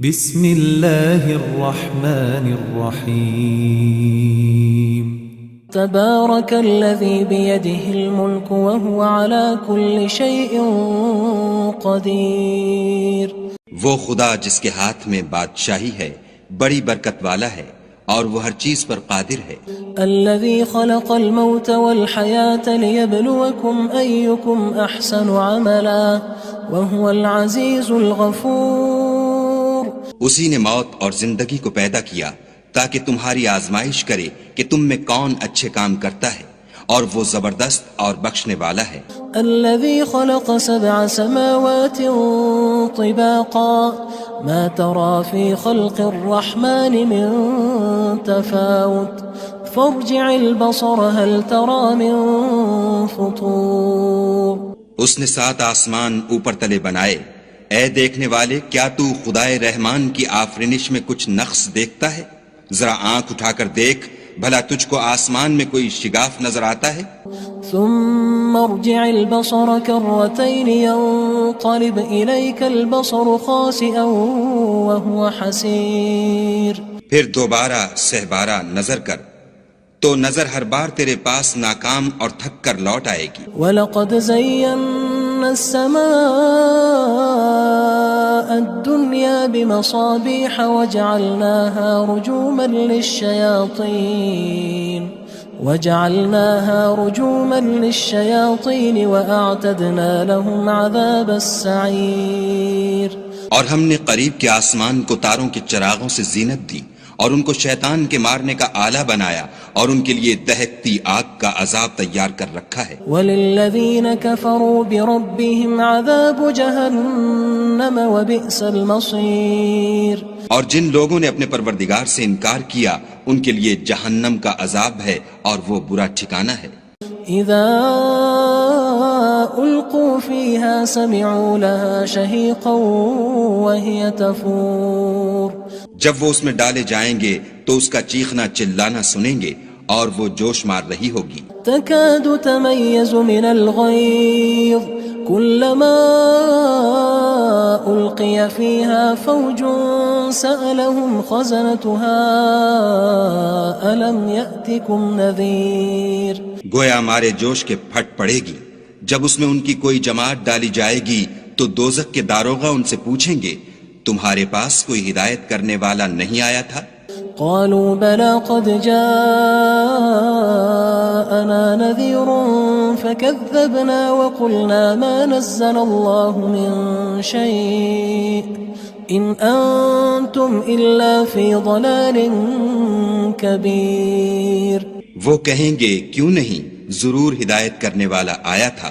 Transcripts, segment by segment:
بسم اللہ الرحمن الرحیم تبارك الذي بيده الملك وهو على كل شيء قدير. وہ خدا جس کے ہاتھ میں بادشاہی ہے بڑی برکت والا ہے اور وہ ہر چیز پر قادر ہے. الذي خلق الموت والحياة ليبلوكم أيكم أحسن عملا وهو العزيز الغفور. اسی نے موت اور زندگی کو پیدا کیا تاکہ تمہاری آزمائش کرے کہ تم میں کون اچھے کام کرتا ہے اور وہ زبردست اور بخشنے والا ہے. الذي خلق 7 سماوات طباقا ما ترى في خلق الرحمن من تفاوت فارجع البصر هل ترى من فطور. اس نے 7 آسمان اوپر تلے بنائے. اے دیکھنے والے کیا تو خدائے رحمان کی آفرینش میں کچھ نقص دیکھتا ہے؟ ذرا آنکھ اٹھا کر دیکھ بھلا تجھ کو آسمان میں کوئی شگاف نظر آتا ہے؟ ثم ارجع البصر كرتين ينقلب إليك البصر خاسئا وهو حسير. پھر دوبارہ سہبارہ نظر کر تو نظر ہر بار تیرے پاس ناکام اور تھک کر لوٹ آئے گی. وَلَقَدْ زَيَّنَّا السَّمَاءَ الدُّنْيَا بِمَصَابِيحَ وَجَعَلْنَاهَا رُجُومًا لِلشَّيَاطِينِ وَأَعْتَدْنَا لَهُمْ عَذَابَ السَّعِيرِ. اور ہم نے قریب کے آسمان کو تاروں کے چراغوں سے زینت دی اور ان کو شیطان کے مارنے کا آلہ بنایا اور ان کے لیے دہکتی آگ کا عذاب تیار کر رکھا ہے. وَلِلَّذِينَ كَفَرُوا بِرَبِّهِمْ عَذَابُ جَهَنَّمَ وَبِئْسَ الْمَصِيرُ. اور جن لوگوں نے اپنے پروردگار سے انکار کیا ان کے لیے جہنم کا عذاب ہے اور وہ برا ٹھکانہ ہے. اذا القوا فيها سمعوا لها شهيقا وهي تفور. جب وہ اس میں ڈالے جائیں گے تو اس کا چیخنا چلانا سنیں گے اور وہ جوش مار رہی ہوگی. تكاد تميز من الغيظ كلما ألقي فيها فوج سألهم خزنتها ألم يأتكم نذير. گویا مارے جوش کے پھٹ پڑے گی. جب اس میں ان کی کوئی جماعت ڈالی جائے گی تو دوزخ کے داروغہ ان سے پوچھیں گے تمہارے پاس کوئی ہدایت کرنے والا نہیں آیا تھا؟ قالوا بلى قد جاءنا نذير فكذبنا وقلنا ما نزل الله من شيء إن أنتم إلا في ضلال كبير. وہ کہیں گے کیوں نہیں، ضرور ہدایت کرنے والا آیا تھا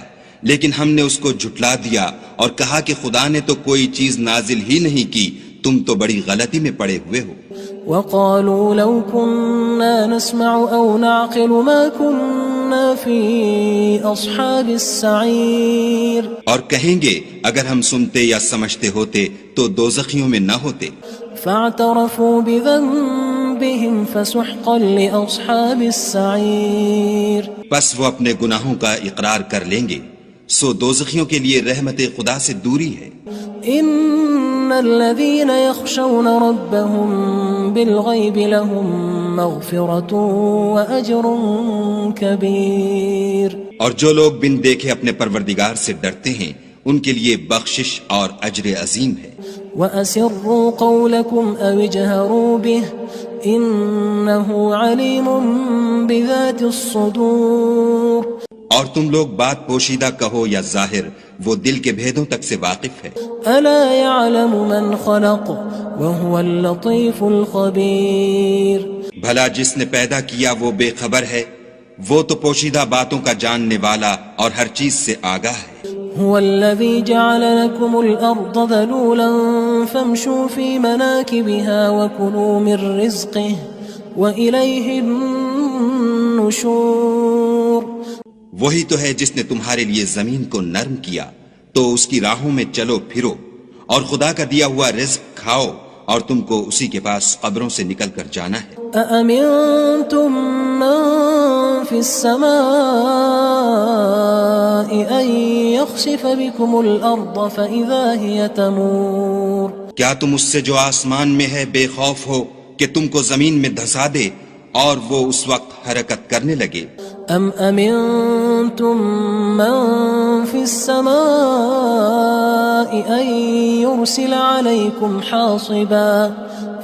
لیکن ہم نے اس کو جھٹلا دیا اور کہا کہ خدا نے تو کوئی چیز نازل ہی نہیں کی، تم تو بڑی غلطی میں پڑے ہوئے ہو. وقالوا لو كنا نسمع أو نعقل ما كنا في أصحاب السعير. اور کہیں گے اگر ہم سنتے یا سمجھتے ہوتے تو دوزخیوں میں نہ ہوتے. فاعترفوا بذنبهم فسحقا لأصحاب السعير. پس وہ اپنے گناہوں کا اقرار کر لیں گے سو دوزخیوں کے لیے رحمت خدا سے دوری ہے. ان الذين يخشون ربهم بالغيب لهم مغفرة وأجر كبير. اور جو لوگ بن دیکھے اپنے پروردگار سے ڈرتے ہیں ان کے لیے بخشش اور اجر عظیم ہے. وَأَسِرُّوا قَوْلَكُمْ أَوِ اجْهَرُوا بِهِ إِنَّهُ عَلِيمٌ بِذَاتِ الصُّدُورِ. اور تم لوگ بات پوشیدہ کہو یا ظاہر وہ دل کے بھیدوں تک سے واقف ہے. أَلَا يَعْلَمُ مَنْ خَلَقَ وَهُوَ اللَّطِيفُ الْخَبِيرُ. بھلا جس نے پیدا کیا وہ بے خبر ہے، وہ تو پوشیدہ باتوں کا جاننے والا اور ہر چیز سے آگاہ ہے. هو الذي جعل لكم الأرض ذلولا فامشوا في مناكبها وكلوا من رزقه وإليه النشور. وہی تو ہے جس نے تمہارے لیے زمین کو نرم کیا تو اس کی راہوں میں چلو پھرو اور خدا کا دیا ہوا رزق کھاؤ اور تم کو اسی کے پاس قبروں سے نکل کر جانا ہے. أأمنتم من في السماء أن يخسف بكم الأرض فإذا هي تمور. کیا تم اس سے جو آسمان میں ہے بے خوف ہو کہ تم کو زمین میں دھسا دے اور وہ اس وقت حرکت کرنے لگے؟ ام امنتم من في السماء ان يرسل عليكم حاصبا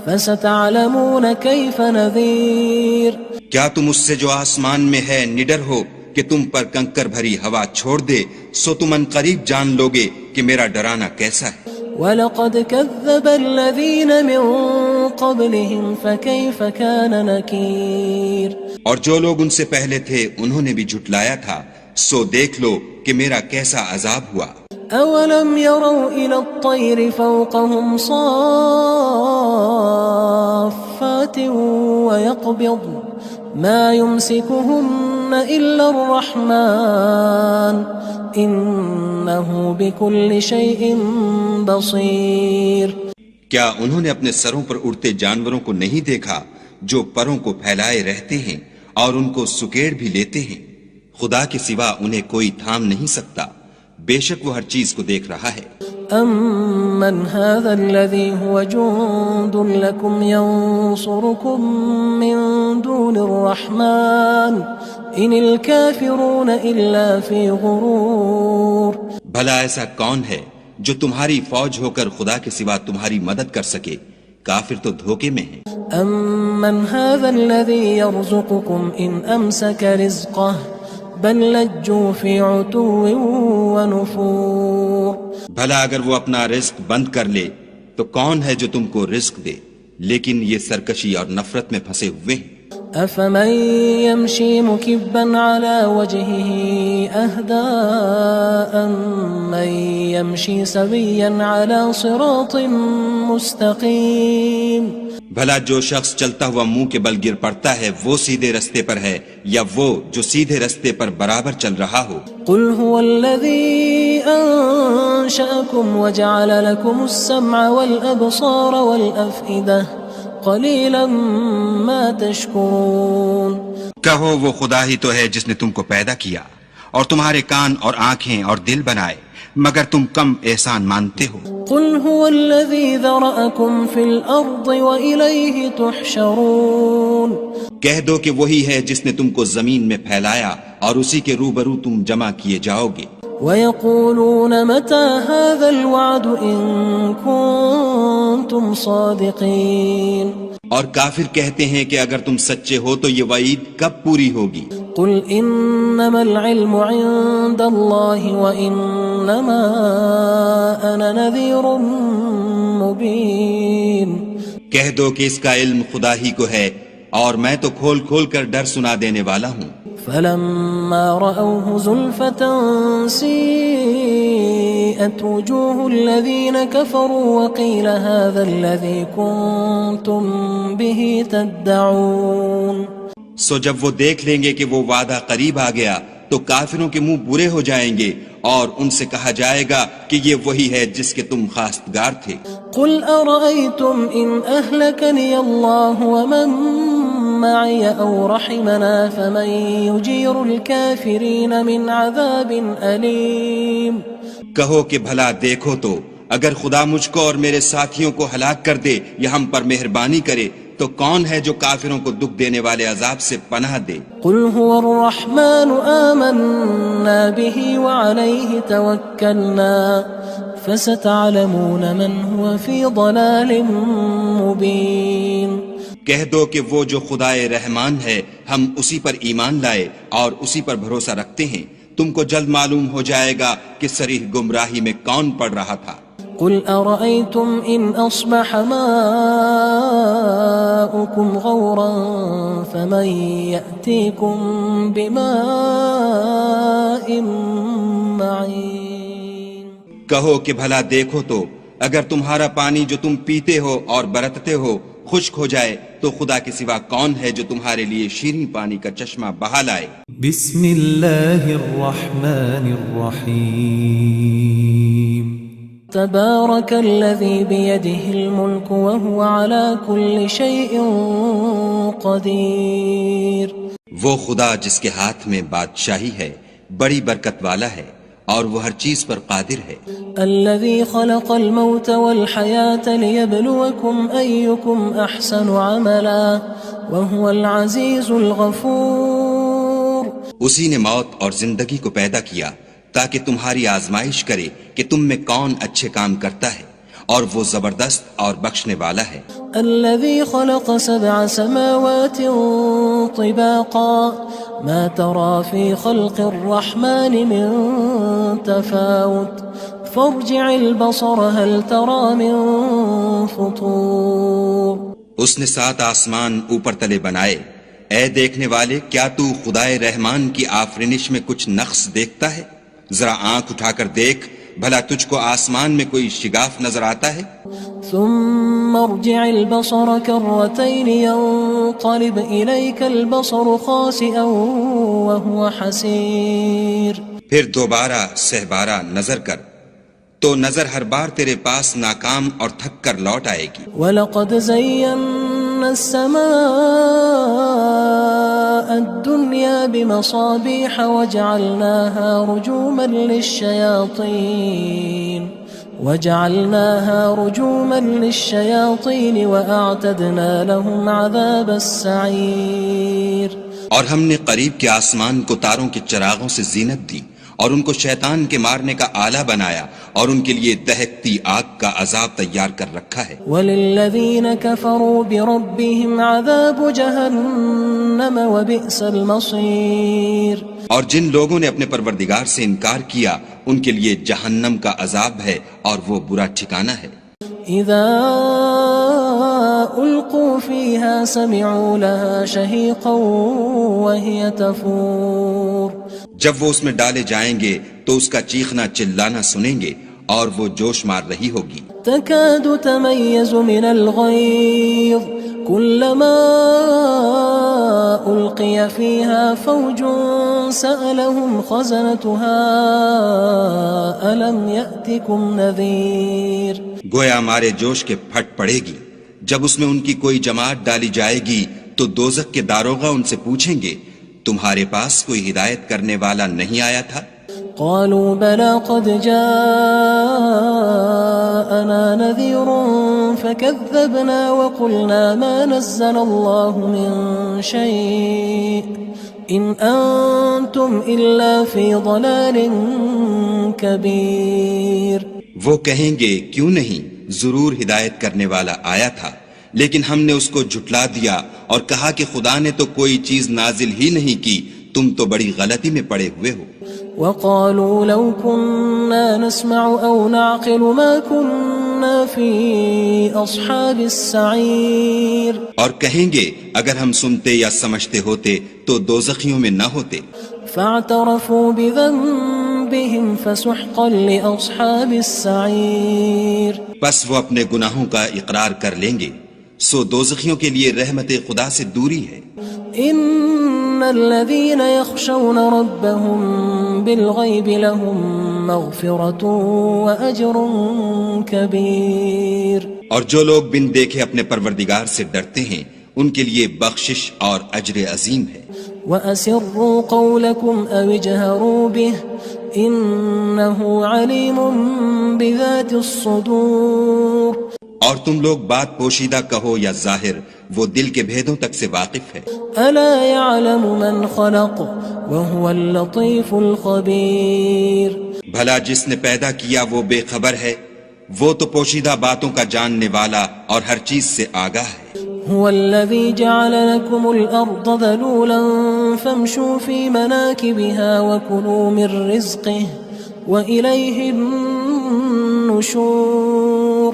فستعلمون كيف نذير کیا تم اس سے جو آسمان میں ہے نڈر ہو کہ تم پر کنکر بھری ہوا چھوڑ دے، سو تم ان قریب جان لوگے کہ میرا ڈرانا کیسا ہے۔ وَلَقَدْ كَذَّبَ الَّذِينَ مِن قَبْلِهِمْ فَكَيْفَ كَانَ نَكِيرٌ اور جو لوگ ان سے پہلے تھے انہوں نے بھی جھٹلایا تھا، سو دیکھ لو کہ میرا کیسا عذاب ہوا۔ أَوَلَمْ يَرَوْا إِلَى الطَّيْرِ فَوْقَهُمْ صَافَّاتٍ وَيَقْبِضْنَ مَا يُمْسِكُهُنَّ إِلَّا الرَّحْمَنُ إِنَّهُ بِكُلِّ شَيْءٍ بَصِيرٌ کیا انہوں نے اپنے سروں پر اڑتے جانوروں کو نہیں دیکھا جو پروں کو پھیلائے رہتے ہیں اور ان کو سکیڑ بھی لیتے ہیں؟ خدا کے سوا انہیں کوئی تھام نہیں سکتا، بے شک وہ ہر چیز کو دیکھ رہا ہے۔ أَمَّنْ هَذَا الَّذِي هُوَ جُندٌ لَكُمْ يَنصُرُكُم مِّن دُونِ الرَّحْمَنِ إِنِ الْكَافِرُونَ إِلَّا فِي غُرُورٍ بھلا ایسا کون ہے جو تمہاری فوج ہو کر خدا کے سوا تمہاری مدد کر سکے؟ کافر تو دھوکے میں ہیں۔ أَمَّنْ هَذَا الَّذِي يَرْزُقُكُمْ إِنْ أَمْسَكَ رِزْقَهُ بَلْ لَجُّوا فِي عُتُوٍّ وَنُفُورٍ بھلا اگر وہ اپنا رزق بند کر لے تو کون ہے جو تم کو رزق دے؟ لیکن یہ سرکشی اور نفرت میں پھنسے ہوئے ہیں۔ أَفَمَن يَمْشِي مُكِبًّا عَلَى وَجْهِهِ أَهْدَىٰ أَمَّن يَمْشِي سَوِيًّا عَلَى صِرَاطٍ مُّسْتَقِيمٍ بھلا جو شخص چلتا ہوا منہ کے بل گر پڑتا ہے وہ سیدھے رستے پر ہے یا وہ جو سیدھے رستے پر برابر چل رہا ہو؟ قُلْ هُوَ الَّذِي أَنشَأَكُمْ وَجَعَلَ لَكُمُ السَّمْعَ وَالْأَبْصَارَ وَالْأَفْئِدَةَ قَلِيلًا مَا تَشْكُرُونَ کہو وہ خدا ہی تو ہے جس نے تم کو پیدا کیا اور تمہارے کان اور آنکھیں اور دل بنائے، مگر تم کم احسان مانتے ہو۔ قُلْ هُوَ الَّذِي ذَرَأَكُمْ فِي الْأَرْضِ وَإِلَيْهِ تُحْشَرُونَ کہہ دو کہ وہی ہے جس نے تم کو زمین میں پھیلایا اور اسی کے روبرو تم جمع کیے جاؤ گے۔ وَيَقُولُونَ مَتَى هَذَا الْوَعْدُ إِن كُنتُمْ صَادِقِينَ اور کافر کہتے ہیں کہ اگر تم سچے ہو تو یہ وعید کب پوری ہوگی؟ قُلْ إِنَّمَا الْعِلْمُ عِندَ اللَّهِ وَإِنَّمَا أَنَا نَذِيرٌ مُّبِينٌ کہہ دو کہ اس کا علم خدا ہی کو ہے اور میں تو کھول کھول کر ڈر سنا دینے والا ہوں۔ فَلَمَّا رَأَوْهُ زُلْفَةً سِيئَتْ وُجُوهُ الَّذِينَ كَفَرُوا وَقِيلَ هَذَا الَّذِي كُنتُم بِهِ تَدَّعُونَ سو جب وہ دیکھ لیں گے کہ وہ وعدہ قریب آ گیا تو کافروں کے منہ برے ہو جائیں گے اور ان سے کہا جائے گا کہ یہ وہی ہے جس کے تم خواستگار تھے۔ قُلْ أَرَأَيْتُمْ إِنْ أَهْلَكَنِيَ اللَّهُ وَمَن مَّعِيَ أَوْ رَحِمَنَا فَمَن يُجِيرُ الْكَافِرِينَ مِنْ عَذَابٍ أَلِيمٍ کہو کہ بھلا دیکھو تو اگر خدا مجھ کو اور میرے ساتھیوں کو ہلاک کر دے یا ہم پر مہربانی کرے تو کون ہے جو کافروں کو دکھ دینے والے عذاب سے پناہ دے؟ قُلْ هُوَ الرَّحْمَنُ آمَنَّا بِهِ وَعَلَيْهِ تَوَكَّلْنَا فَسَتَعْلَمُونَ مَنْ هُوَ فِي ضَلَالٍ مُّبِينٍ کہہ دو کہ وہ جو خدائے رحمان ہے ہم اسی پر ایمان لائے اور اسی پر بھروسہ رکھتے ہیں، تم کو جلد معلوم ہو جائے گا کہ صریح گمراہی میں کون پڑ رہا تھا۔ قُلْ أَرَأَيْتُمْ إِنْ أَصْبَحَ مَاؤُكُمْ غَوْرًا فَمَن يَأْتِيكُم بِمَاءٍ مَّعِينٍ کہو کہ بھلا دیکھو تو اگر تمہارا پانی جو تم پیتے ہو اور برتتے ہو خشک ہو جائے تو خدا کے سوا کون ہے جو تمہارے لیے شیریں پانی کا چشمہ بہا لائے؟ بسم اللہ الرحمن الرحیم تبارك الذي بيده الملك وهو على كل شيء قدير وہ خدا جس کے ہاتھ میں بادشاہی ہے بڑی برکت والا ہے اور وہ ہر چیز پر قادر ہے. الذي خلق الموت والحياة ليبلوكم أيكم أحسن عملا وهو العزيز الغفور. اسی نے موت اور زندگی کو پیدا کیا تاکہ تمہاری آزمائش کرے کہ تم میں کون اچھے کام کرتا ہے، اور وہ زبردست اور بخشنے والا ہے. الذي خلق 7 سماوات طباقا ما ترى في خلق الرحمن من تفاوت فارجع البصر هل ترى من فطور. اس نے 7 آسمان اوپر تلے بنائے. اے دیکھنے والے، کیا تو خدائے رحمان کی آفرینش میں کچھ نقص دیکھتا ہے؟ ذرا آنکھ اٹھا کر دیکھ، بھلا تجھ کو آسمان میں کوئی شگاف نظر آتا ہے؟ ثم ارجع البصر كرتين ينقلب إليك البصر خاسئا وهو حسير. پھر دوبارہ سہبارہ نظر کر تو نظر ہر بار تیرے پاس ناکام اور تھک کر لوٹ آئے گی. وَلَقَدْ زَيَّنَّا السَّمَاءَ الدُّنْيَا بِمَصَابِيحَ وَجَعَلْنَاهَا رُجُومًا لِلشَّيَاطِينِ وَأَعْتَدْنَا لَهُمْ عَذَابَ السَّعِيرِ. اور ہم نے قریب کے آسمان کو تاروں کے چراغوں سے زینت دی اور ان کو شیطان کے مارنے کا آلہ بنایا اور ان کے لیے دہکتی آگ کا عذاب تیار کر رکھا ہے. وَلِلَّذِينَ كَفَرُوا بِرَبِّهِمْ عَذَابُ جَهَنَّمَ وَبِئْسَ الْمَصِيرُ. اور جن لوگوں نے اپنے پروردگار سے انکار کیا ان کے لیے جہنم کا عذاب ہے اور وہ برا ٹھکانہ ہے. اذا القوا فيها سمعوا لها شهيقا وهي تفور. جب وہ اس میں ڈالے جائیں گے تو اس کا چیخنا چلانا سنیں گے اور وہ جوش مار رہی ہوگی. تكاد تميز من الغيظ كلما ألقي فيها فوج سألهم خزنتها ألم يأتكم نذير. گویا ہمارے جوش کے پھٹ پڑے گی. جب اس میں ان کی کوئی جماعت ڈالی جائے گی تو دوزخ کے داروغہ ان سے پوچھیں گے تمہارے پاس کوئی ہدایت کرنے والا نہیں آیا تھا؟ قالوا بلى قد جاءنا نذير فكذبنا وقلنا ما نزل الله من شيء إن أنتم إلا في ضلال كبير. وہ کہیں گے کیوں نہیں، ضرور ہدایت کرنے والا آیا تھا، لیکن ہم نے اس کو جھٹلا دیا اور کہا کہ خدا نے تو کوئی چیز نازل ہی نہیں کی، تم تو بڑی غلطی میں پڑے ہوئے ہو. وقالوا لو كنا نسمع أو نعقل ما كنا في أصحاب السعير. اور کہیں گے اگر ہم سنتے یا سمجھتے ہوتے تو دوزخیوں میں نہ ہوتے. فاعترفوا بذنبهم فسحقا لأصحاب السعير. بس وہ اپنے گناہوں کا اقرار کر لیں گے، سو دوزخیوں کے لیے رحمت خدا سے دوری ہے. ان الذين يخشون ربهم بالغيب لهم مغفرة واجر كبير. اور جو لوگ بن دیکھے اپنے پروردگار سے ڈرتے ہیں ان کے لیے بخشش اور اجر عظیم ہے. واسروا قولكم او اجهروا به انه عليم بذات الصدور. اور تم لوگ بات پوشیدہ کہو یا ظاہر، وہ دل کے بھیدوں تک سے واقف ہے. الا يعلم من خلق وهو اللطيف الخبير. بھلا جس نے پیدا کیا وہ بے خبر ہے، وہ تو پوشیدہ باتوں کا جاننے والا اور ہر چیز سے آگاہ ہے. هو الذي جعل لكم الأرض ذلولا فامشوا في مناكبها وكلوا من رزقه وإليه النشور.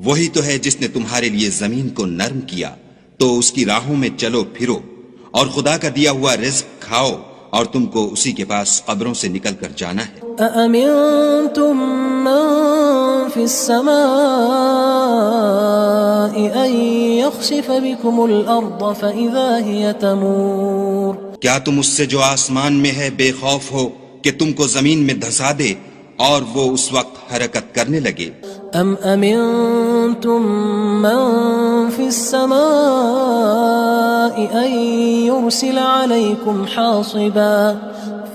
وہی تو ہے جس نے تمہارے لیے زمین کو نرم کیا تو اس کی راہوں میں چلو پھرو اور خدا کا دیا ہوا رزق کھاؤ اور تم کو اسی کے پاس قبروں سے نکل کر جانا ہے. أأمنتم من في السماء أن يخسف بكم الأرض فإذا هي تمور. کیا تم اس سے جو آسمان میں ہے بے خوف ہو کہ تم کو زمین میں دھسا دے اور وہ اس وقت حرکت کرنے لگے؟ ام امنتم من في السماء ان يرسل عليكم حاصبا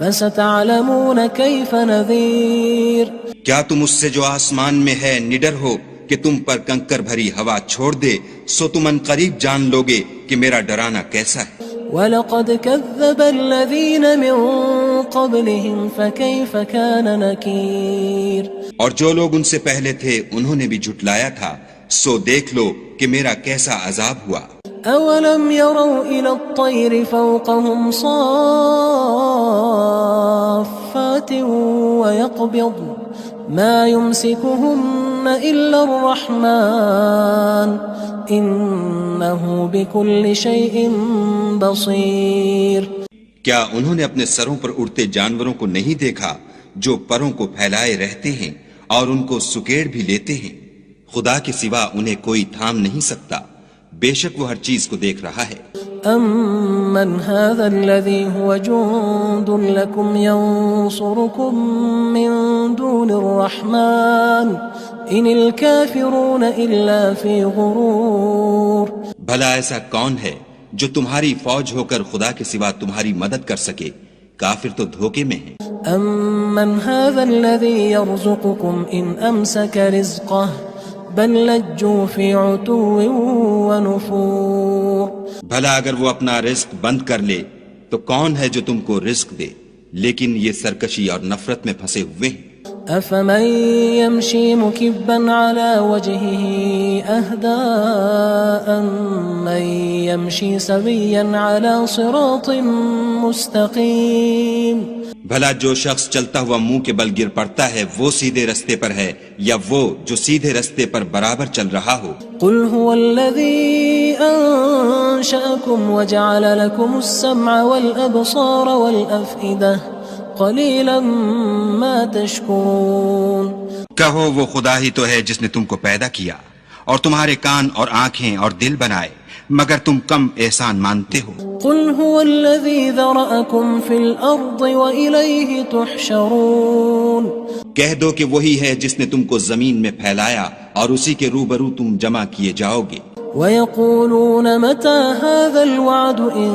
فستعلمون كيف نذير کیا تم اس سے جو آسمان میں ہے نڈر ہو کہ تم پر کنکر بھری ہوا چھوڑ دے، سو تم ان قریب جان لوگے کہ میرا ڈرانا کیسا ہے۔ وَلَقَدْ كَذَّبَ الَّذِينَ مِن قَبْلِهِمْ فَكَيْفَ كَانَ نَكِيرٌ اور جو لوگ ان سے پہلے تھے انہوں نے بھی جھٹلایا تھا، سو دیکھ لو کہ میرا کیسا عذاب ہوا۔ أَوَلَمْ يَرَوْا إِلَى الطَّيْرِ فَوْقَهُمْ صَافَّاتٍ وَيَقْبِضْنَ مَا يُمْسِكُهُنَّ إِلَّا الرَّحْمَنُ إِنَّهُ بِكُلِّ شَيْءٍ بَصِيرٌ کیا انہوں نے اپنے سروں پر اڑتے جانوروں کو نہیں دیکھا جو پروں کو پھیلائے رہتے ہیں اور ان کو سکیڑ بھی لیتے ہیں؟ خدا کے سوا انہیں کوئی تھام نہیں سکتا، بے شک وہ ہر چیز کو دیکھ رہا ہے۔ أَمَّنْ هَذَا الَّذِي هُوَ جُندٌ لَكُمْ يَنصُرُكُم مِّن دُونِ الرَّحْمَنِ إِنِ الْكَافِرُونَ إِلَّا فِي غُرُورٍ بھلا ایسا کون ہے جو تمہاری فوج ہو کر خدا کے سوا تمہاری مدد کر سکے؟ کافر تو دھوکے میں ہیں۔ أَمَّنْ هَذَا الَّذِي يَرْزُقُكُمْ إِنْ أَمْسَكَ رِزْقَهُ بَل لَجُّوا فِي عُتُوٍّ وَنُفُورٍ بھلا اگر وہ اپنا رزق بند کر لے تو کون ہے جو تم کو رزق دے؟ لیکن یہ سرکشی اور نفرت میں پھنسے ہوئے ہیں۔ أَفَمَن يَمْشِي مُكِبًّا عَلَى وَجْهِهِ أَهْدَىٰ أَمَّن يَمْشِي سَوِيًّا عَلَى صِرَاطٍ مُّسْتَقِيمٍ بھلا جو شخص چلتا ہوا منہ کے بل گر پڑتا ہے وہ سیدھے رستے پر ہے یا وہ جو سیدھے رستے پر برابر چل رہا ہو؟ قُلْ هُوَ الَّذِي أَنشَأَكُمْ وَجَعَلَ لَكُمُ السَّمْعَ وَالْأَبْصَارَ وَالْأَفْئِدَةَ قَلِيلًا مَا تَشْكُرُونَ کہو وہ خدا ہی تو ہے جس نے تم کو پیدا کیا اور تمہارے کان اور آنکھیں اور دل بنائے، مگر تم کم احسان مانتے ہو۔ قُلْ هُوَ الَّذِي ذَرَأَكُمْ فِي الْأَرْضِ وَإِلَيْهِ تُحْشَرُونَ کہہ دو کہ وہی ہے جس نے تم کو زمین میں پھیلایا اور اسی کے روبرو تم جمع کیے جاؤ گے۔ وَيَقُولُونَ مَتَى هَذَا الْوَعْدُ إِن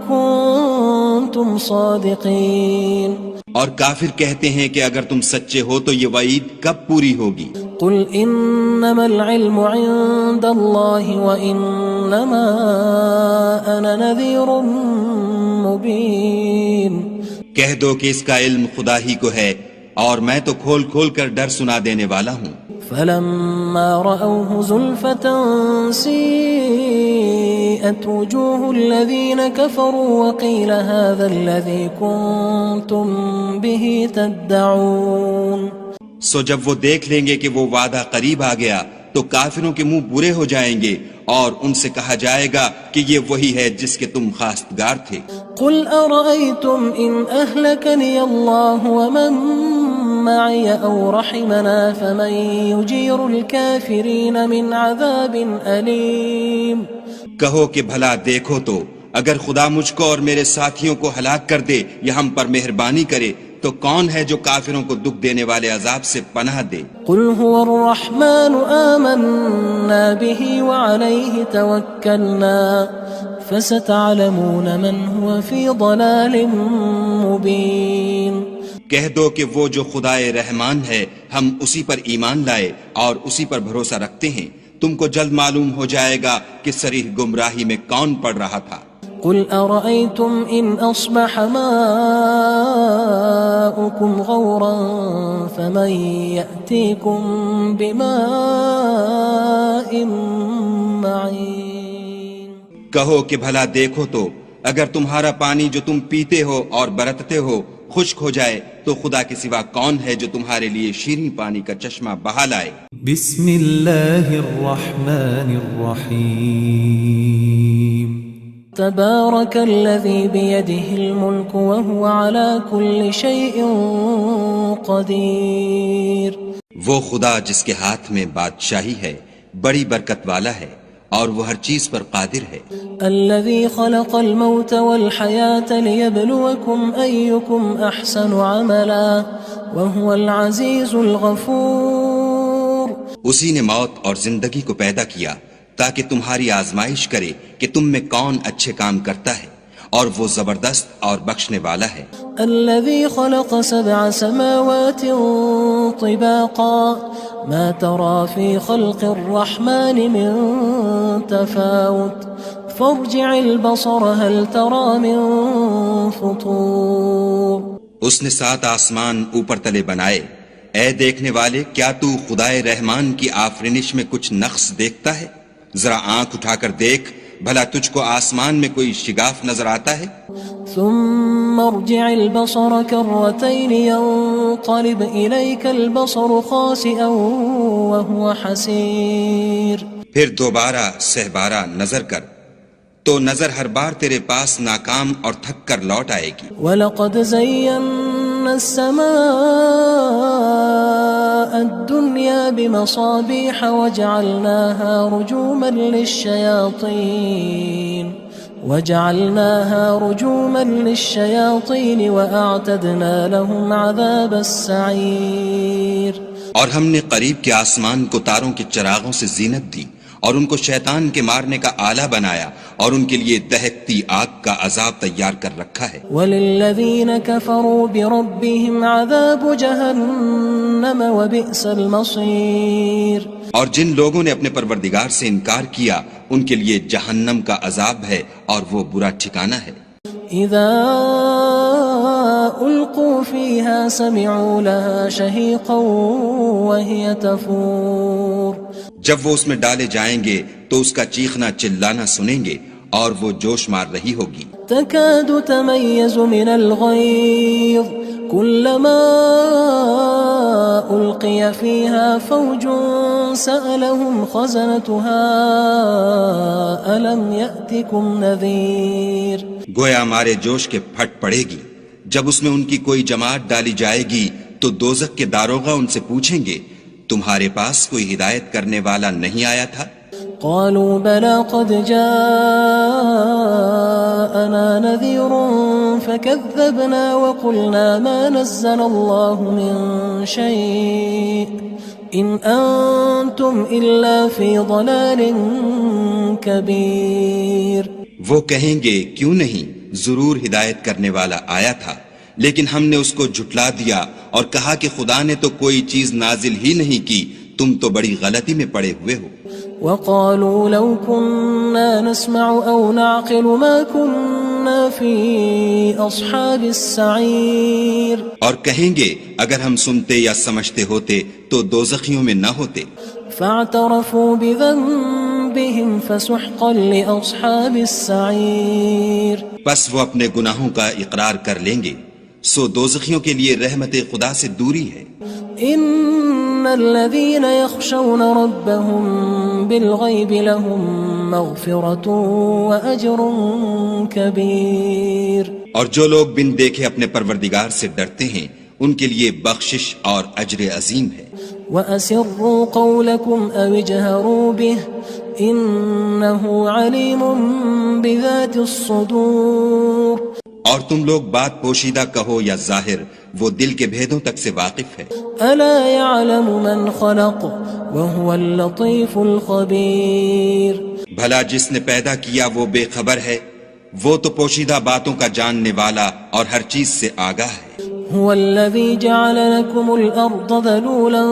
كُنتُمْ صَادِقِينَ اور کافر کہتے ہیں کہ اگر تم سچے ہو تو یہ وعید کب پوری ہوگی؟ قُلْ إِنَّمَا الْعِلْمُ عِندَ اللَّهِ وَإِنَّمَا أَنَا نَذِيرٌ مُّبِينٌ کہہ دو کہ اس کا علم خدا ہی کو ہے اور میں تو کھول کھول کر ڈر سنا دینے والا ہوں۔ فَلَمَّا رَأَوْهُ زُلْفَةً سِيئَتْ وُجُوهُ الَّذِينَ كَفَرُوا وَقِيلَ هَذَا الَّذِي كُنتُم بِهِ تَدَّعُونَ سو جب وہ دیکھ لیں گے کہ وہ وعدہ قریب آ گیا تو کافروں کے منہ برے ہو جائیں گے اور ان سے کہا جائے گا کہ یہ وہی ہے جس کے تم خواستگار تھے۔ قُلْ أَرَأَيْتُمْ إِنْ أَهْلَكَنِيَ اللَّهُ وَمَن مَّعِيَ أَوْ رَحِمَنَا فَمَن يُجِيرُ الْكَافِرِينَ مِنْ عَذَابٍ أَلِيمٍ کہو کہ بھلا دیکھو تو اگر خدا مجھ کو اور میرے ساتھیوں کو ہلاک کر دے یا ہم پر مہربانی کرے تو کون ہے جو کافروں کو دکھ دینے والے عذاب سے پناہ دے؟ قُلْ هُوَ الرَّحْمَنُ آمَنَّا بِهِ وَعَلَيْهِ تَوَكَّلْنَا فَسَتَعْلَمُونَ مَنْ هُوَ فِي ضَلَالٍ مُّبِينٍ کہہ دو کہ وہ جو خدائے رحمان ہے ہم اسی پر ایمان لائے اور اسی پر بھروسہ رکھتے ہیں، تم کو جلد معلوم ہو جائے گا کہ صریح گمراہی میں کون پڑ رہا تھا۔ قُلْ أَرَأَيْتُمْ إِنْ أَصْبَحَ مَاؤُكُمْ غَوْرًا فَمَن يَأْتِيكُم بِمَاءٍ مَّعِينٍ کہو کہ بھلا دیکھو تو اگر تمہارا پانی جو تم پیتے ہو اور برتتے ہو خشک ہو جائے تو خدا کے سوا کون ہے جو تمہارے لیے شیریں پانی کا چشمہ بہا لائے؟ بسم اللہ الرحمن الرحیم تبارك الذي بيده الملك وهو على كل شيء قدير وہ خدا جس کے ہاتھ میں بادشاہی ہے بڑی برکت والا ہے اور وہ ہر چیز پر قادر ہے۔ الذي خلق الموت والحياة ليبلوكم أيكم أحسن عملا وهو العزيز الغفور اسی نے موت اور زندگی کو پیدا کیا تاکہ تمہاری آزمائش کرے کہ تم میں کون اچھے کام کرتا ہے، اور وہ زبردست اور بخشنے والا ہے۔ الذي خلق 7 سماوات طباقا ما ترى في خلق الرحمن من تفاوت فارجع البصر هل ترى من فطور۔ اس نے 7 آسمان اوپر تلے بنائے، اے دیکھنے والے کیا تو خدائے رحمان کی آفرینش میں کچھ نقص دیکھتا ہے؟ ذرا آنکھ اٹھا کر دیکھ، بھلا تجھ کو آسمان میں کوئی شگاف نظر آتا ہے؟ ثم ارجع البصر كرتين ينقلب إليك البصر خاسئا وهو حسير۔ پھر دوبارہ سہبارہ نظر کر تو نظر ہر بار تیرے پاس ناکام اور تھک کر لوٹ آئے گی۔ وَلَقَدْ زَيَّنَّا السَّمَاءَ الدُّنْيَا بِمَصَابِيحَ وَجَعَلْنَاهَا رُجُومًا لِلشَّيَاطِينِ وَأَعْتَدْنَا لَهُمْ عَذَابَ السَّعِيرِ۔ اور ہم نے قریب کے آسمان کو تاروں کے چراغوں سے زینت دی اور ان کو شیطان کے مارنے کا آلہ بنایا اور ان کے لیے دہکتی آگ کا عذاب تیار کر رکھا ہے۔ وَلِلَّذِينَ كَفَرُوا بِرَبِّهِمْ عَذَابُ جَهَنَّمَ وَبِئْسَ الْمَصِيرُ۔ اور جن لوگوں نے اپنے پروردگار سے انکار کیا ان کے لیے جہنم کا عذاب ہے اور وہ برا ٹھکانہ ہے۔ اذا القوا فيها سمعوا لها شهيقا وهي تفور۔ جب وہ اس میں ڈالے جائیں گے تو اس کا چیخنا چلانا سنیں گے اور وہ جوش مار رہی ہوگی۔ تكاد تميز من الغيظ كلما ألقي فيها فوج سألهم خزنتها ألم يأتكم نذير۔ گویا ہمارے جوش کے پھٹ پڑے گی جب اس میں ان کی کوئی جماعت ڈالی جائے گی تو دوزخ کے داروغہ ان سے پوچھیں گے تمہارے پاس کوئی ہدایت کرنے والا نہیں آیا تھا؟ قالوا بلى قد جاءنا نذير فكذبنا وقلنا ما نزل الله من شيء إن أنتم إلا في ضلال كبير۔ وہ کہیں گے کیوں نہیں، ضرور ہدایت کرنے والا آیا تھا، لیکن ہم نے اس کو جھٹلا دیا اور کہا کہ خدا نے تو کوئی چیز نازل ہی نہیں کی، تم تو بڑی غلطی میں پڑے ہوئے ہو۔ وقالوا لو كنا نسمع أو نعقل ما كنا في أصحاب السعير۔ اور کہیں گے اگر ہم سنتے یا سمجھتے ہوتے تو دوزخیوں میں نہ ہوتے۔ فاعترفوا بذنبهم فسحقا لأصحاب السعير۔ پس وہ اپنے گناہوں کا اقرار کر لیں گے، سو دوزخیوں کے لیے رحمت خدا سے دوری ہے۔ ان الذين يخشون ربهم بالغيب لهم مغفرة واجر كبير۔ اور جو لوگ بن دیکھے اپنے پروردگار سے ڈرتے ہیں ان کے لیے بخشش اور اجر عظیم ہے۔ وَأَسِرُّوا قَوْلَكُمْ أَوِ اجْهَرُوا بِهِ إِنَّهُ عَلِيمٌ بِذَاتِ الصُّدُورِ۔ اور تم لوگ بات پوشیدہ کہو یا ظاہر، وہ دل کے بھیدوں تک سے واقف ہے۔ أَلَا يَعْلَمُ مَنْ خَلَقَ وَهُوَ اللَّطِيفُ الْخَبِيرُ۔ بھلا جس نے پیدا کیا وہ بے خبر ہے، وہ تو پوشیدہ باتوں کا جاننے والا اور ہر چیز سے آگاہ ہے۔ هو الذي جعل لكم الأرض ذلولا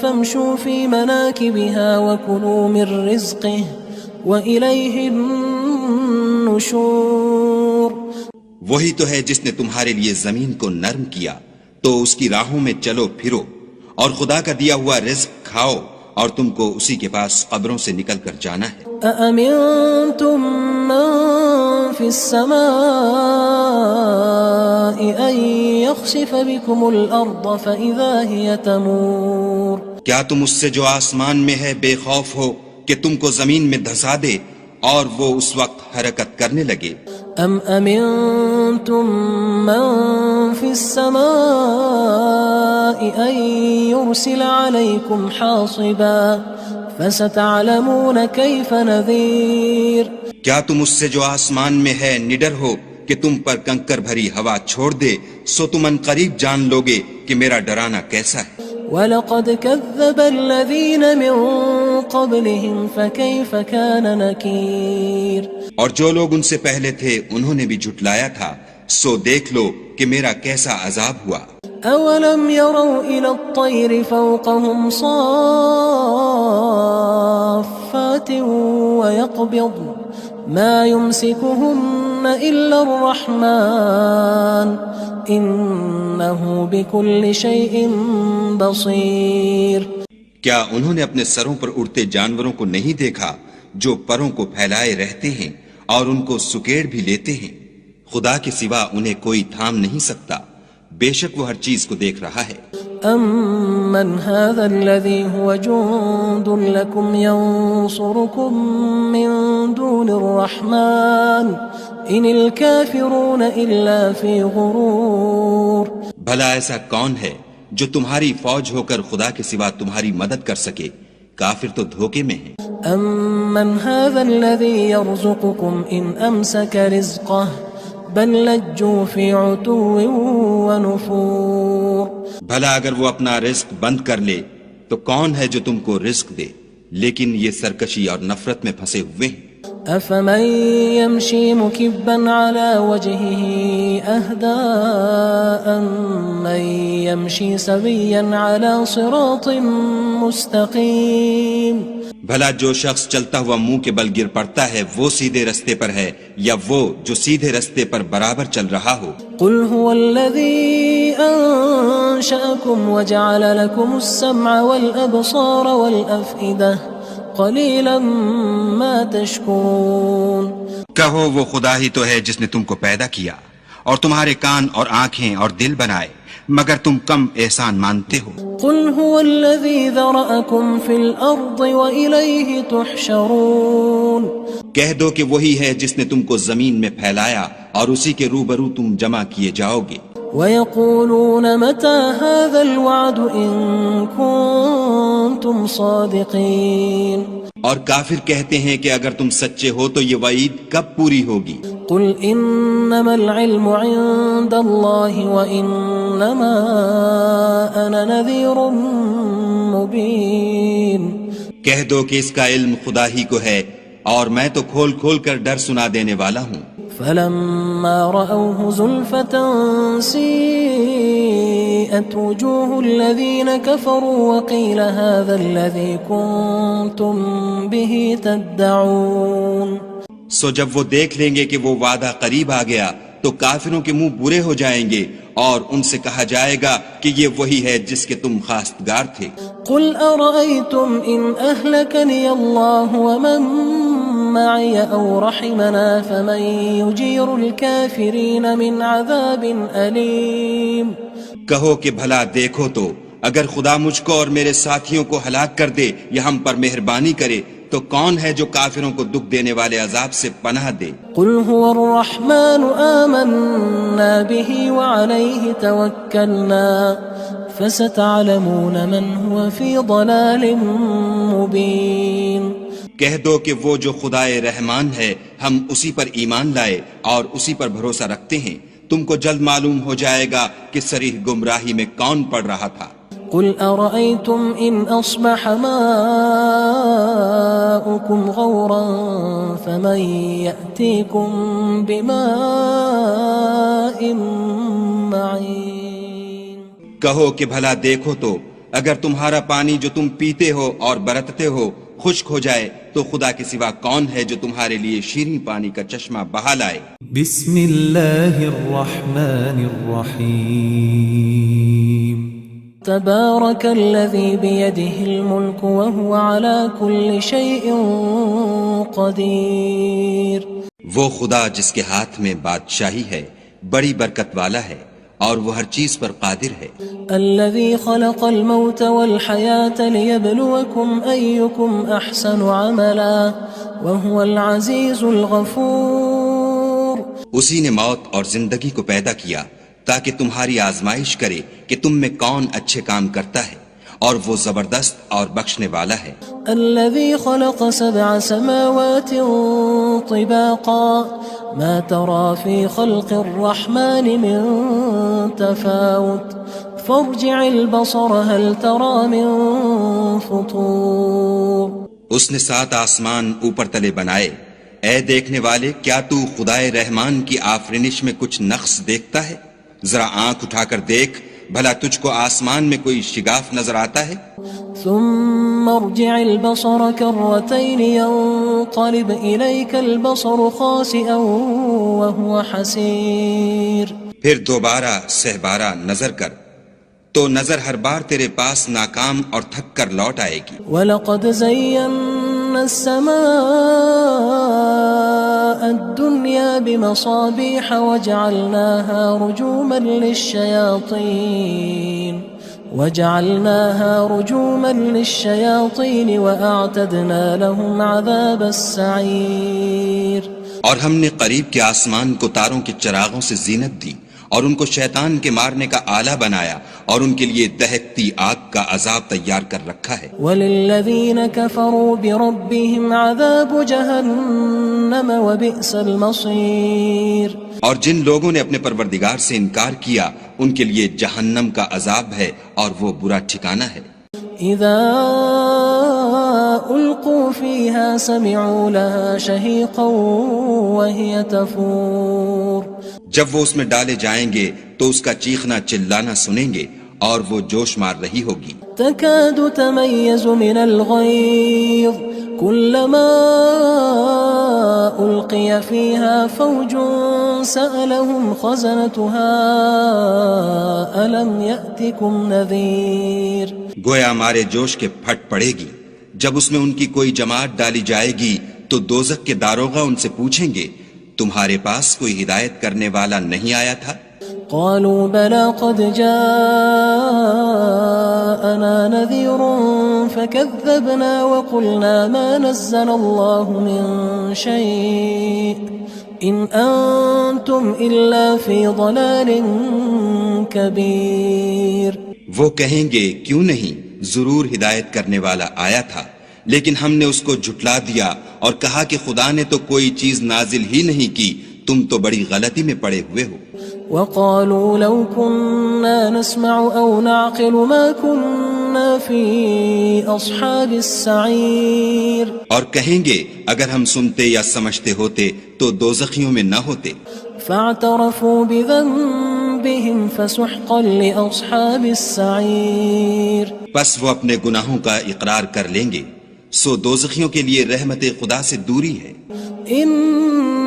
فامشوا في مناكبها وكلوا من رزقه وإليه النشور۔ وہی تو ہے جس نے تمہارے لیے زمین کو نرم کیا تو اس کی راہوں میں چلو پھرو اور خدا کا دیا ہوا رزق کھاؤ اور تم کو اسی کے پاس قبروں سے نکل کر جانا ہے۔ أأمنتم من في السماء أن يخسف بكم الأرض فإذا هي تمور۔ کیا تم اس سے جو آسمان میں ہے بے خوف ہو کہ تم کو زمین میں دھسا دے اور وہ اس وقت حرکت کرنے لگے؟ ام امنتم من في السماء ان يرسل عليكم حاصبا فستعلمون كيف نذير۔ کیا تم اس سے جو آسمان میں ہے نڈر ہو کہ تم پر کنکر بھری ہوا چھوڑ دے، سو تم ان قریب جان لوگے کہ میرا ڈرانا کیسا ہے۔ وَلَقَدْ كَذَّبَ الَّذِينَ مِن قبلهم فكيف كان نكير اور جو لوگ ان سے پہلے تھے انہوں نے بھی جھٹلایا تھا، سو دیکھ لو کہ میرا کیسا عذاب ہوا۔ أولم يروا إلى الطير فوقهم صافات ويقبض ما يمسكهن إلا الرحمن إنه بكل شيء بصير۔ کیا انہوں نے اپنے سروں پر اڑتے جانوروں کو نہیں دیکھا جو پروں کو پھیلائے رہتے ہیں اور ان کو سکیڑ بھی لیتے ہیں؟ خدا کے سوا انہیں کوئی تھام نہیں سکتا، بے شک وہ ہر چیز کو دیکھ رہا ہے۔ أَمَّنْ هَذَا الَّذِي هُوَ جُندٌ لَكُمْ يَنصُرُكُم مِّن دُونِ الرَّحْمَٰنِ إِنِ الْكَافِرُونَ إِلَّا فِي غُرُورٍ۔ بھلا ایسا کون ہے جو تمہاری فوج ہو کر خدا کے سوا تمہاری مدد کر سکے؟ کافر تو دھوکے میں ہیں۔ أَمَّنْ هَذَا الَّذِي يَرْزُقُكُمْ إِنْ أَمْسَكَ رِزْقَهُ بل لجوا في عتو ونفور۔ بھلا اگر وہ اپنا رزق بند کر لے تو کون ہے جو تم کو رزق دے، لیکن یہ سرکشی اور نفرت میں پھنسے ہوئے ہیں۔ أفمن يمشي مكبا على وجهه أهدى أمن يمشي سويا على صراط مستقيم۔ بھلا جو شخص چلتا ہوا منہ کے بل گر پڑتا ہے وہ سیدھے رستے پر ہے یا وہ جو سیدھے رستے پر برابر چل رہا ہو؟ قل هو الذي أنشأكم وجعل لكم السمع والأبصار والأفئدة قلیلا ما تشکرون۔ کہو وہ خدا ہی تو ہے جس نے تم کو پیدا کیا اور تمہارے کان اور آنکھیں اور دل بنائے، مگر تم کم احسان مانتے ہو۔ قل هو الذی ذرأکم فی الارض وإلیہ تحشرون۔ کہہ دو کہ وہی ہے جس نے تم کو زمین میں پھیلایا اور اسی کے روبرو تم جمع کیے جاؤ گے۔ وَيَقُولُونَ مَتَى هَذَا الْوَعْدُ إِن كُنتُمْ صَادِقِينَ۔ اور کافر کہتے ہیں کہ اگر تم سچے ہو تو یہ وعید کب پوری ہوگی؟ قُلْ إِنَّمَا الْعِلْمُ عِندَ اللَّهِ وَإِنَّمَا أَنَا نَذِيرٌ مُبِينٌ۔ کہہ دو کہ اس کا علم خدا ہی کو ہے اور میں تو کھول کھول کر ڈر سنا دینے والا ہوں۔ فلما رأوه زلفة سيئت وجوه الذين كفروا وقيل هذا الذي كنتم به تدعون۔ سو جب وہ دیکھ لیں گے کہ وہ وعدہ قریب آ گیا تو کافروں کے منہ برے ہو جائیں گے اور ان سے کہا جائے گا کہ یہ وہی ہے جس کے تم خواستگار تھے۔ قل أرأيتم إن أهلكني الله ومن معي أو رحمنا فمن يجير الكافرين من عذاب أليم۔ کہو کہ بھلا دیکھو تو اگر خدا مجھ کو اور میرے ساتھیوں کو ہلاک کر دے یا ہم پر مہربانی کرے تو کون ہے جو کافروں کو دکھ دینے والے عذاب سے پناہ دے؟ قل هو الرحمن آمنا به وعليه توكلنا فستعلمون من هو في ضلال مبين۔ کہہ دو کہ وہ جو خدائے رحمان ہے ہم اسی پر ایمان لائے اور اسی پر بھروسہ رکھتے ہیں، تم کو جلد معلوم ہو جائے گا کہ صریح گمراہی میں کون پڑ رہا تھا۔ قل أرأيتم إن أصبح ماؤكم غورا فمن يأتيكم بماء معين۔ کہو کہ بھلا دیکھو تو اگر تمہارا پانی جو تم پیتے ہو اور برتتے ہو خشک ہو جائے تو خدا کے سوا کون ہے جو تمہارے لیے شیریں پانی کا چشمہ بہا لائے؟ بسم اللہ الرحمن الرحیم۔ تبارك الذي بيده الملك وهو على كل شيء قدير۔ وہ خدا جس کے ہاتھ میں بادشاہی ہے بڑی برکت والا ہے اور وہ ہر چیز پر قادر ہے۔ الذي خلق الموت والحياة ليبلوكم أيكم أحسن عملا وهو العزيز الغفور۔ اسی نے موت اور زندگی کو پیدا کیا تاکہ تمہاری آزمائش کرے کہ تم میں کون اچھے کام کرتا ہے اور وہ زبردست اور بخشنے والا ہے۔ الذي خلق 7 سماوات طباقا ما ترى في خلق الرحمن من تفاوت فارجع البصر هل ترى من فطور۔ اس نے 7 آسمان اوپر تلے بنائے، اے دیکھنے والے کیا تو خدائے رحمان کی آفرینش میں کچھ نقص دیکھتا ہے؟ ذرا آنکھ اٹھا کر دیکھ، بھلا تجھ کو آسمان میں کوئی شگاف نظر آتا ہے؟ ثم ارجع البصر كرتين ينقلب إليك البصر خاسئا وهو حسير. پھر دوبارہ سہبارہ نظر کر تو نظر ہر بار تیرے پاس ناکام اور تھک کر لوٹ آئے گی. وَلَقَدْ زَيَّنَّا السَّمَاءَ الدُّنْيَا بِمَصَابِيحَ وَجَعَلْنَاهَا رُجُومًا لِلشَّيَاطِينِ وَأَعْتَدْنَا لَهُمْ عَذَابَ السَّعِيرِ. اور ہم نے قریب کے آسمان کو تاروں کے چراغوں سے زینت دی اور ان کو شیطان کے مارنے کا آلہ بنایا اور ان کے لیے دہکتی آگ کا عذاب تیار کر رکھا ہے. وَلِلَّذِينَ كَفَرُوا بِرَبِّهِمْ عَذَابُ جَهَنَّمَ وَبِئْسَ الْمَصِيرُ. اور جن لوگوں نے اپنے پروردگار سے انکار کیا ان کے لیے جہنم کا عذاب ہے اور وہ برا ٹھکانہ ہے. اذا القوا فيها سمعوا لها شهيقا وهي تفور. جب وہ اس میں ڈالے جائیں گے تو اس کا چیخنا چلانا سنیں گے اور وہ جوش مار رہی ہوگی. تكاد تميز من الغيظ كلما ألقي فيها فوج سألهم خزنتها ألم يأتكم نذير. گویا ہمارے جوش کے پھٹ پڑے گی جب اس میں ان کی کوئی جماعت ڈالی جائے گی تو دوزخ کے داروغہ ان سے پوچھیں گے تمہارے پاس کوئی ہدایت کرنے والا نہیں آیا تھا؟ قالوا بلى قد جاءنا نذير فكذبنا وقلنا ما نزل الله من شيء إن أنتم إلا في ضلال كبير. وہ کہیں گے کیوں نہیں، ضرور ہدایت کرنے والا آیا تھا، لیکن ہم نے اس کو جھٹلا دیا اور کہا کہ خدا نے تو کوئی چیز نازل ہی نہیں کی، تم تو بڑی غلطی میں پڑے ہوئے ہو. وقالوا لو كنا نسمع أو نعقل ما كنا في أصحاب السعير. اور کہیں گے اگر ہم سنتے یا سمجھتے ہوتے تو دوزخیوں میں نہ ہوتے. فاعترفوا بذنبهم فسحقا لأصحاب السعير. پس وہ اپنے گناہوں کا اقرار کر لیں گے، سو دوزخیوں کے لیے رحمت خدا سے دوری ہے. ان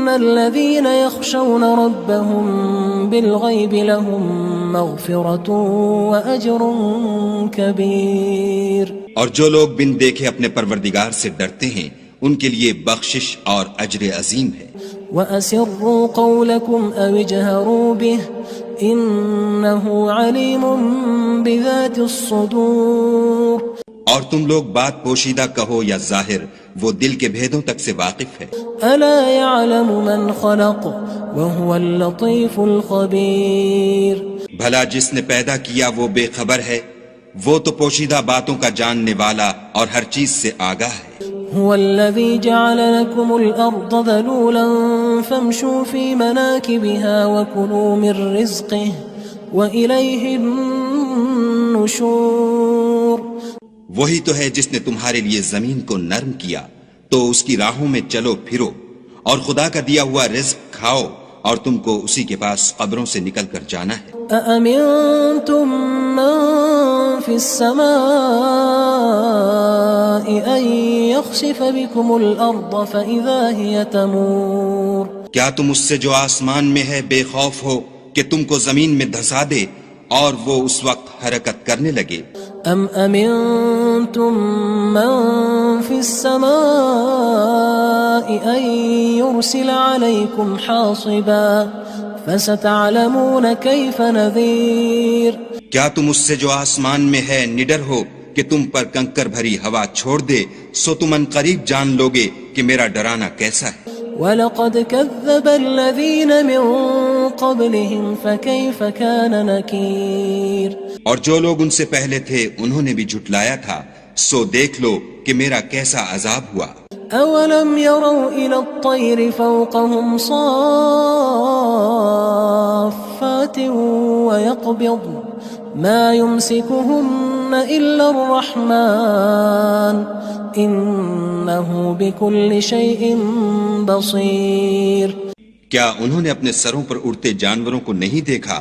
الذين يخشون ربهم بالغيب لهم مغفرة واجر كبير. اور جو لوگ بن دیکھے اپنے پروردگار سے ڈرتے ہیں ان کے لیے بخشش اور اجر عظیم ہے. واسروا قولكم او اجهروا به انه عليم بذات الصدور. اور تم لوگ بات پوشیدہ کہو یا ظاہر، وہ دل کے بھیدوں تک سے واقف ہے. الا يعلم من خلق وهو اللطيف الخبير. بھلا جس نے پیدا کیا وہ بے خبر ہے، وہ تو پوشیدہ باتوں کا جاننے والا اور ہر چیز سے آگاہ ہے. هو الذي جعل لكم الأرض ذلولا فامشوا في مناكبها وكلوا من رزقه وإليه النشور. وہی تو ہے جس نے تمہارے لیے زمین کو نرم کیا تو اس کی راہوں میں چلو پھرو اور خدا کا دیا ہوا رزق کھاؤ اور تم کو اسی کے پاس قبروں سے نکل کر جانا ہے. أأمنتم من في السماء أن يخسف بكم الأرض فإذا هي تمور. کیا تم اس سے جو آسمان میں ہے بے خوف ہو کہ تم کو زمین میں دھسا دے اور وہ اس وقت حرکت کرنے لگے؟ ام امنتم من في السماء ان يرسل عليكم حاصبا فستعلمون كيف نذير. کیا تم اس سے جو آسمان میں ہے نڈر ہو کہ تم پر کنکر بھری ہوا چھوڑ دے، سو تم ان قریب جان لوگے کہ میرا ڈرانا کیسا ہے. وَلَقَدْ كَذَّبَ الَّذِينَ مِن قَبْلِهِمْ فَكَيْفَ كَانَ نَكِيرٌ. اور جو لوگ ان سے پہلے تھے انہوں نے بھی جھٹلایا تھا، سو دیکھ لو کہ میرا کیسا عذاب ہوا. أَوَلَمْ يَرَوْا إِلَى الطَّيْرِ فَوْقَهُمْ صَافَّاتٍ وَيَقْبِضْنَ مَا يُمْسِكُهُنَّ إِلَّا الرَّحْمَنُ إنه بكل شيء بصير. کیا انہوں نے اپنے سروں پر اڑتے جانوروں کو نہیں دیکھا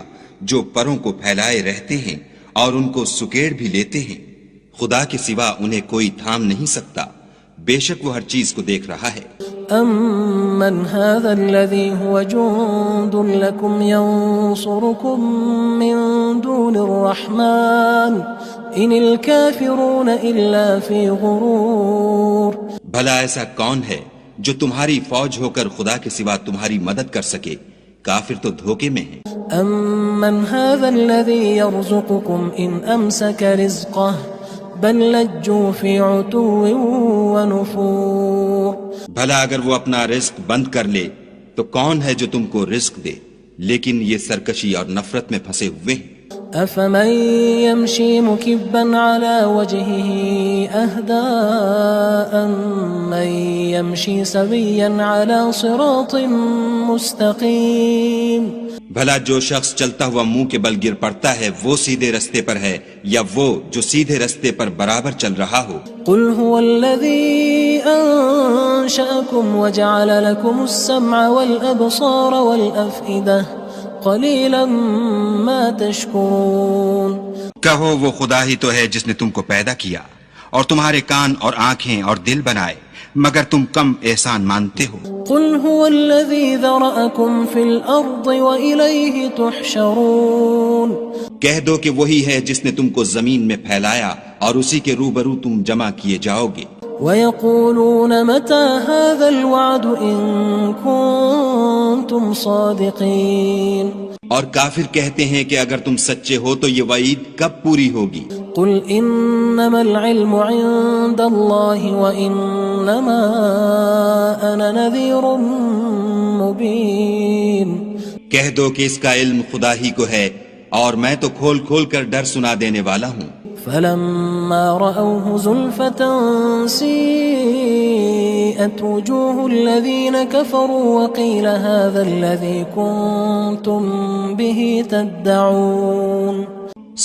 جو پروں کو پھیلائے رہتے ہیں اور ان کو سکیڑ بھی لیتے ہیں؟ خدا کے سوا انہیں کوئی تھام نہیں سکتا، بے شک وہ ہر چیز کو دیکھ رہا ہے. أَمَّنْ هَذَا الَّذِي هُوَ جُندٌ لَكُمْ يَنصُرُكُم مِّن دُونِ الرَّحْمَنِ إِنِ الْكَافِرُونَ إِلَّا فِي غُرُورٍ. بھلا ایسا کون ہے جو تمہاری فوج ہو کر خدا کے سوا تمہاری مدد کر سکے؟ کافر تو دھوکے میں ہیں. أَمَّنْ هَذَا الَّذِي يَرْزُقُكُمْ إِنْ أَمْسَكَ رِزْقَهُ بل لجوا فی عتو ونفور. بھلا اگر وہ اپنا رزق بند کر لے تو کون ہے جو تم کو رزق دے؟ لیکن یہ سرکشی اور نفرت میں پھنسے ہوئے ہیں. افمن يمشي مكبا على وجهه اهدى من يمشي سويا على صراط مستقيم. بھلا جو شخص چلتا ہوا منہ کے بل گر پڑتا ہے وہ سیدھے رستے پر ہے یا وہ جو سیدھے رستے پر برابر چل رہا ہو؟ قل هو الذي انشأكم وجعل لكم السمع والابصار والافئدة قلیلا ما تشکرون. کہو وہ خدا ہی تو ہے جس نے تم کو پیدا کیا اور تمہارے کان اور آنکھیں اور دل بنائے، مگر تم کم احسان مانتے ہو. قل هو الذی ذرأکم فی الارض وإلیہ تحشرون. کہہ دو کہ وہی ہے جس نے تم کو زمین میں پھیلایا اور اسی کے روبرو تم جمع کیے جاؤ گے. وَيَقُولُونَ مَتَى هَذَا الْوَعْدُ إِن كُنتُمْ صَادِقِينَ. اور کافر کہتے ہیں کہ اگر تم سچے ہو تو یہ وعید کب پوری ہوگی؟ قُلْ إِنَّمَا الْعِلْمُ عِندَ اللَّهِ وَإِنَّمَا أَنَا نَذِيرٌ مُبِينٌ. کہہ دو کہ اس کا علم خدا ہی کو ہے اور میں تو کھول کھول کر ڈر سنا دینے والا ہوں. فلما رأوه زلفة سيئت وجوه الذين كفروا وقيل هذا الذي كنتم به تدعون.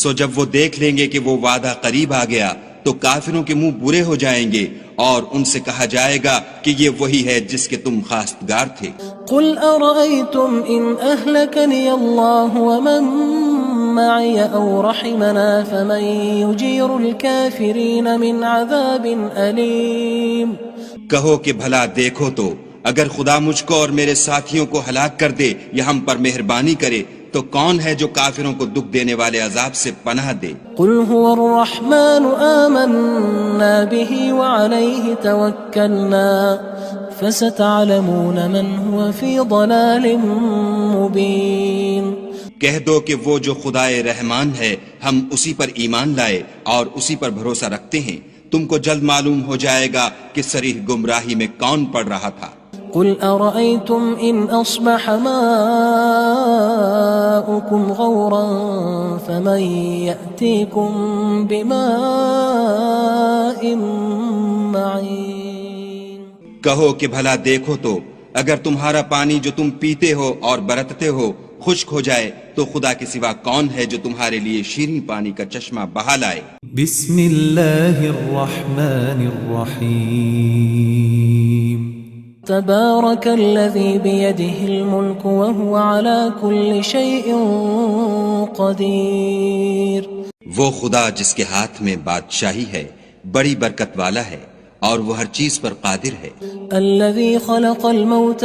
سو جب وہ دیکھ لیں گے کہ وہ وعدہ قریب آ گیا تو کافروں کے منہ برے ہو جائیں گے اور ان سے کہا جائے گا کہ یہ وہی ہے جس کے تم خواستگار تھے. قل أرأيتم إن أهلكني الله ومن معي أو رحمنا فمن يجير الكافرين من عذاب أليم. کہو کہ بھلا دیکھو تو اگر خدا مجھ کو اور میرے ساتھیوں کو ہلاک کر دے یا ہم پر مہربانی کرے تو کون ہے جو کافروں کو دکھ دینے والے عذاب سے پناہ دے؟ قل هو الرحمن آمنا به وعليه توكلنا فستعلمون من هو في ضلال مبين. کہہ دو کہ وہ جو خدائے رحمان ہے ہم اسی پر ایمان لائے اور اسی پر بھروسہ رکھتے ہیں، تم کو جلد معلوم ہو جائے گا کہ صریح گمراہی میں کون پڑ رہا تھا. قل أرأيتم إن أصبح ماؤكم غورا فمن يأتيكم بماء معين. کہو کہ بھلا دیکھو تو اگر تمہارا پانی جو تم پیتے ہو اور برتتے ہو خشک ہو جائے تو خدا کے سوا کون ہے جو تمہارے لیے شیریں پانی کا چشمہ بہا لائے. بسم اللہ الرحمن الرحیم. تبارك الذي بيده الملك وهو على كل شيء قدير. وہ خدا جس کے ہاتھ میں بادشاہی ہے بڑی برکت والا ہے اور وہ ہر چیز پر قادر ہے. الذي خلق الموت